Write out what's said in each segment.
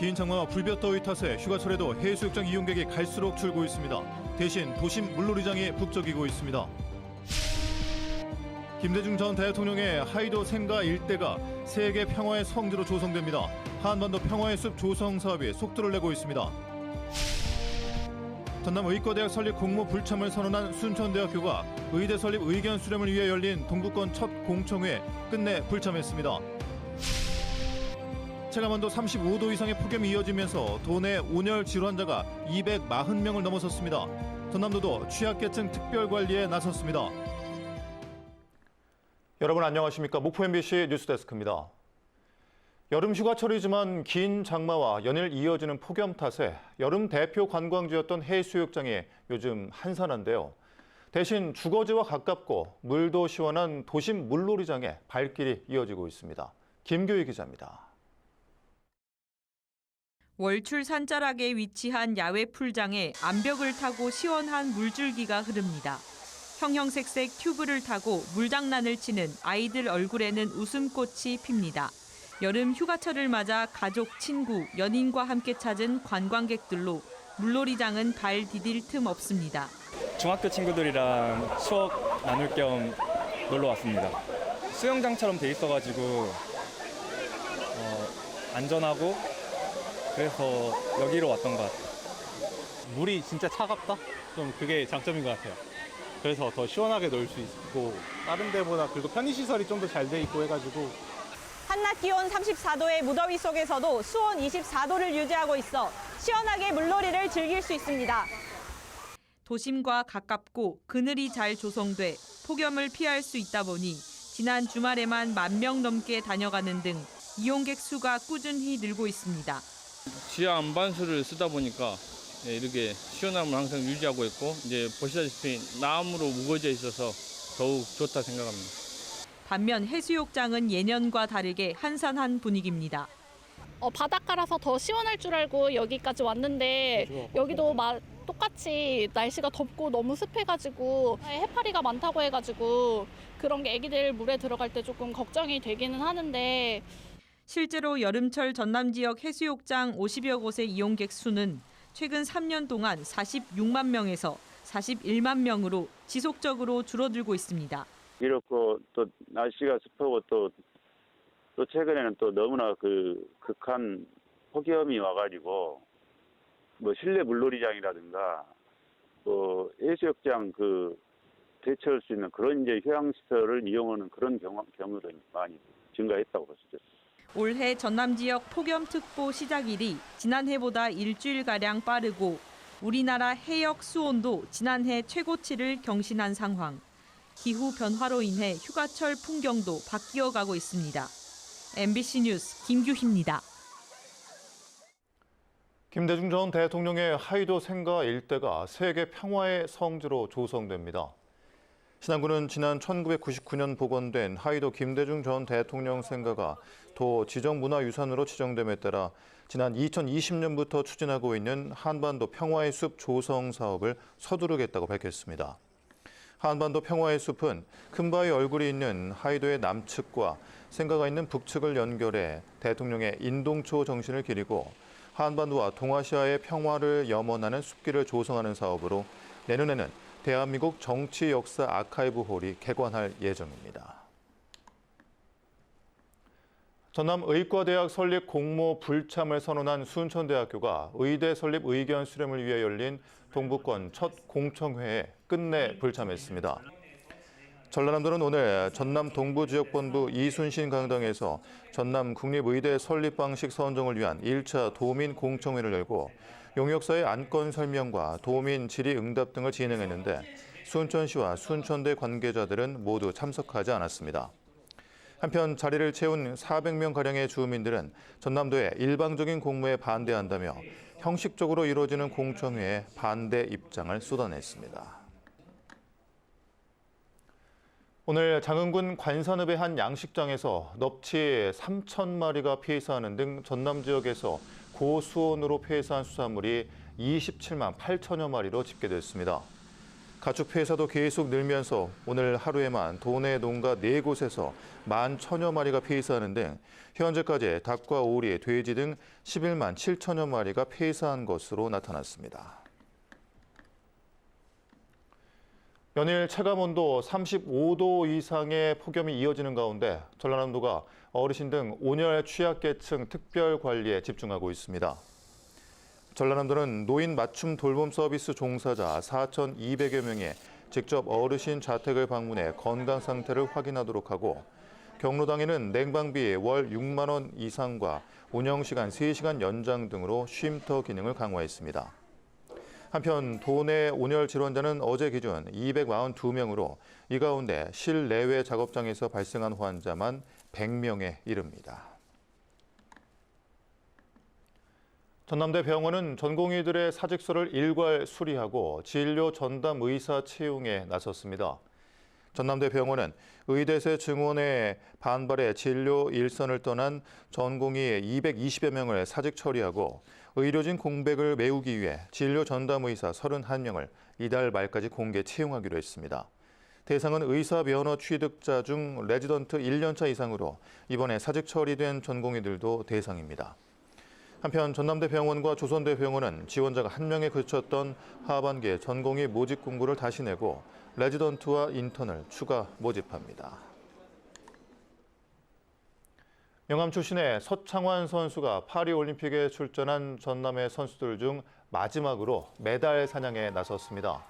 긴 장마와 불볕더위 탓에 휴가철에도 해수욕장 이용객이 갈수록 줄고 있습니다. 대신 도심 물놀이장이 북적이고 있습니다. 김대중 전 대통령의 하이도 생가 일대가 세계 평화의 성지로 조성됩니다. 한반도 평화의 숲 조성 사업이 속도를 내고 있습니다. 전남 의과대학 설립 공모 불참을 선언한 순천대학교가 의대 설립 의견 수렴을 위해 열린 동부권 첫 공청회 끝내 불참했습니다. 체감온도 35도 이상의 폭염이 이어지면서 도내 온열 질환자가 240명을 넘어섰습니다. 전남도도 취약계층 특별관리에 나섰습니다. 여러분 안녕하십니까? 목포 MBC 뉴스데스크입니다. 여름 휴가철이지만 긴 장마와 연일 이어지는 폭염 탓에 여름 대표 관광지였던 해수욕장이 요즘 한산한데요. 대신 주거지와 가깝고 물도 시원한 도심 물놀이장에 발길이 이어지고 있습니다. 김교희 기자입니다. 월출 산자락에 위치한 야외 풀장에 암벽을 타고 시원한 물줄기가 흐릅니다. 형형색색 튜브를 타고 물장난을 치는 아이들 얼굴에는 웃음꽃이 핍니다. 여름 휴가철을 맞아 가족, 친구, 연인과 함께 찾은 관광객들로 물놀이장은 발 디딜 틈 없습니다. 중학교 친구들이랑 추억 나눌 겸 놀러 왔습니다. 수영장처럼 돼 있어가지고 안전하고 그래서 여기로 왔던 것 같아요. 물이 진짜 차갑다? 좀 그게 장점인 것 같아요. 그래서 더 시원하게 놀 수 있고 다른 데보다 그리고 편의시설이 좀 더 잘 돼 있고 해가지고 한낮 기온 34도의 무더위 속에서도 수온 24도를 유지하고 있어 시원하게 물놀이를 즐길 수 있습니다. 도심과 가깝고 그늘이 잘 조성돼 폭염을 피할 수 있다 보니 지난 주말에만 10,000명 넘게 다녀가는 등 이용객 수가 꾸준히 늘고 있습니다. 지하 안반수를 쓰다 보니까 이렇게 시원함을 항상 유지하고 있고 이제 보시다시피 나무로 우거져 있어서 더욱 좋다 생각합니다. 반면 해수욕장은 예년과 다르게 한산한 분위기입니다. 바닷가라서 더 시원할 줄 알고 여기까지 왔는데 여기도 똑같이 날씨가 덥고 너무 습해가지고 해파리가 많다고 해가지고 그런 게 애기들 물에 들어갈 때 조금 걱정이 되기는 하는데 실제로 여름철 전남 지역 해수욕장 50여 곳의 이용객 수는 최근 3년 동안 46만 명에서 41만 명으로 지속적으로 줄어들고 있습니다. 이렇고 또 날씨가 습하고 또 최근에는 또 너무나 극한 폭염이 와가지고 실내 물놀이장이라든가 해수욕장 대처할 수 있는 그런 이제 휴양시설을 이용하는 그런 경우도 많이 증가했다고 볼 수 있습니다. 올해 전남 지역 폭염특보 시작일이 지난해보다 일주일가량 빠르고 우리나라 해역 수온도 지난해 최고치를 경신한 상황. 기후 변화로 인해 휴가철 풍경도 바뀌어가고 있습니다. MBC 뉴스 김규희입니다. 김대중 전 대통령의 하이도 생가 일대가 세계 평화의 성지로 조성됩니다. 신안군은 지난 1999년 복원된 하이도 김대중 전 대통령 생가가 도 지정문화유산으로 지정됨에 따라 지난 2020년부터 추진하고 있는 한반도 평화의 숲 조성 사업을 서두르겠다고 밝혔습니다. 한반도 평화의 숲은 큰바위 얼굴이 있는 하이도의 남측과 생가가 있는 북측을 연결해 대통령의 인동초 정신을 기리고 한반도와 동아시아의 평화를 염원하는 숲길을 조성하는 사업으로 내년에는 대한민국 정치 역사 아카이브 홀이 개관할 예정입니다. 전남 의과대학 설립 공모 불참을 선언한 순천대학교가 의대 설립 의견 수렴을 위해 열린 동부권 첫 공청회에 끝내 불참했습니다. 전라남도는 오늘 전남 동부지역본부 이순신 강당에서 전남 국립의대 설립 방식 선정을 위한 1차 도민 공청회를 열고 용역사의 안건 설명과 도민 질의응답 등을 진행했는데 순천시와 순천대 관계자들은 모두 참석하지 않았습니다. 한편 자리를 채운 400명가량의 주민들은 전남도의 일방적인 공모에 반대한다며 형식적으로 이루어지는 공청회에 반대 입장을 쏟아냈습니다. 오늘 장흥군 관산읍의 한 양식장에서 넙치 3,000마리가 폐사하는 등 전남 지역에서 고수온으로 폐사한 수산물이 27만 8천여 마리로 집계됐습니다. 가축 폐사도 계속 늘면서 오늘 하루에만 도내 농가 4곳에서 11,000여 마리가 폐사하는 등 현재까지 닭과 오리, 돼지 등 11만 7천여 마리가 폐사한 것으로 나타났습니다. 연일 체감온도 35도 이상의 폭염이 이어지는 가운데 전라남도가 어르신 등 온열 취약계층 특별 관리에 집중하고 있습니다. 전라남도는 노인 맞춤 돌봄 서비스 종사자 4,200여 명이 직접 어르신 자택을 방문해 건강 상태를 확인하도록 하고 경로당에는 냉방비 월 6만 원 이상과 운영시간 3시간 연장 등으로 쉼터 기능을 강화했습니다. 한편 도내 온열 질환자는 어제 기준 242명으로 이 가운데 실내외 작업장에서 발생한 환자만 100명에 이릅니다. 전남대 병원은 전공의들의 사직서를 일괄 수리하고 진료 전담 의사 채용에 나섰습니다. 전남대 병원은 의대생 증원의 반발에 진료 일선을 떠난 전공의 220여 명을 사직 처리하고 의료진 공백을 메우기 위해 진료 전담 의사 31명을 이달 말까지 공개 채용하기로 했습니다. 대상은 의사 면허 취득자 중 레지던트 1년차 이상으로 이번에 사직 처리된 전공의들도 대상입니다. 한편 전남대 병원과 조선대 병원은 지원자가 1명에 그쳤던 하반기 전공의 모집 공고를 다시 내고 레지던트와 인턴을 추가 모집합니다. 영암 출신의 서창환 선수가 파리올림픽에 출전한 전남의 선수들 중 마지막으로 메달 사냥에 나섰습니다.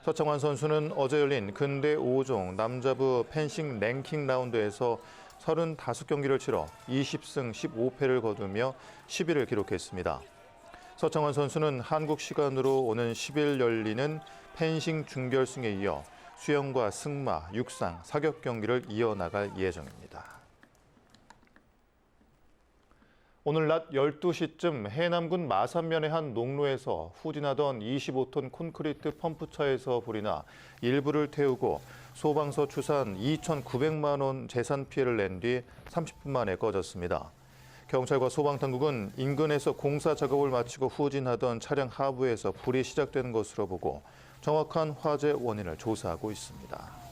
서창환 선수는 어제 열린 근대 5종 남자부 펜싱 랭킹 라운드에서 35경기를 치러 20승 15패를 거두며 10위를 기록했습니다. 서창환 선수는 한국 시간으로 오는 10일 열리는 펜싱 준결승에 이어 수영과 승마, 육상, 사격 경기를 이어나갈 예정입니다. 오늘 낮 12시쯤 해남군 마산면의 한 농로에서 후진하던 25톤 콘크리트 펌프차에서 불이 나 일부를 태우고 소방서 추산 2,900만 원 재산 피해를 낸 뒤 30분 만에 꺼졌습니다. 경찰과 소방당국은 인근에서 공사 작업을 마치고 후진하던 차량 하부에서 불이 시작된 것으로 보고 정확한 화재 원인을 조사하고 있습니다.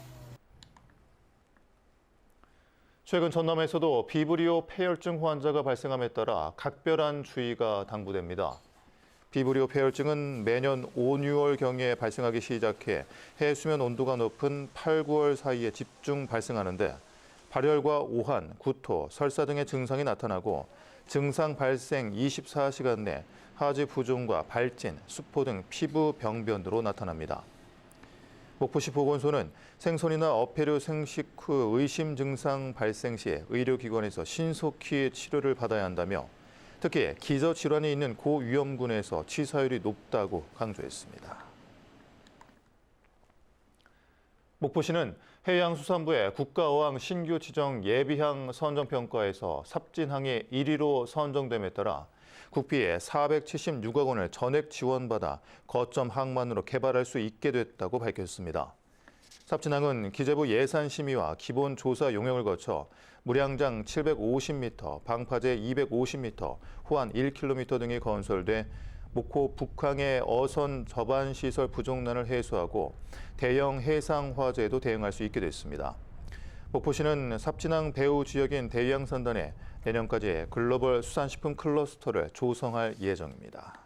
최근 전남에서도 비브리오 폐혈증 환자가 발생함에 따라 각별한 주의가 당부됩니다. 비브리오 폐혈증은 매년 5, 6월경에 발생하기 시작해 해수면 온도가 높은 8, 9월 사이에 집중 발생하는데 발열과 오한, 구토, 설사 등의 증상이 나타나고 증상 발생 24시간 내 하지 부종과 발진, 수포 등 피부 병변으로 나타납니다. 목포시 보건소는 생선이나 어패류 생식 후 의심 증상 발생 시 의료기관에서 신속히 치료를 받아야 한다며 특히 기저질환이 있는 고위험군에서 치사율이 높다고 강조했습니다. 목포시는 해양수산부의 국가어항 신규 지정 예비항 선정평가에서 삽진항이 1위로 선정됨에 따라 국비에 476억 원을 전액 지원받아 거점 항만으로 개발할 수 있게 됐다고 밝혔습니다. 삽진항은 기재부 예산심의와 기본조사 용역을 거쳐 물양장 750m, 방파제 250m, 호안 1km 등이 건설돼 목포 북항의 어선 접안 시설 부족난을 해소하고 대형 해상 화재에도 대응할 수 있게 됐습니다. 목포시는 삽진항 배후 지역인 대위양산단에 내년까지 글로벌 수산식품 클러스터를 조성할 예정입니다.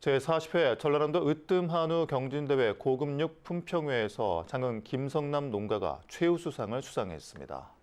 제40회 전라남도 으뜸한우 경진대회 고급육 품평회에서 장흥 김성남 농가가 최우수상을 수상했습니다.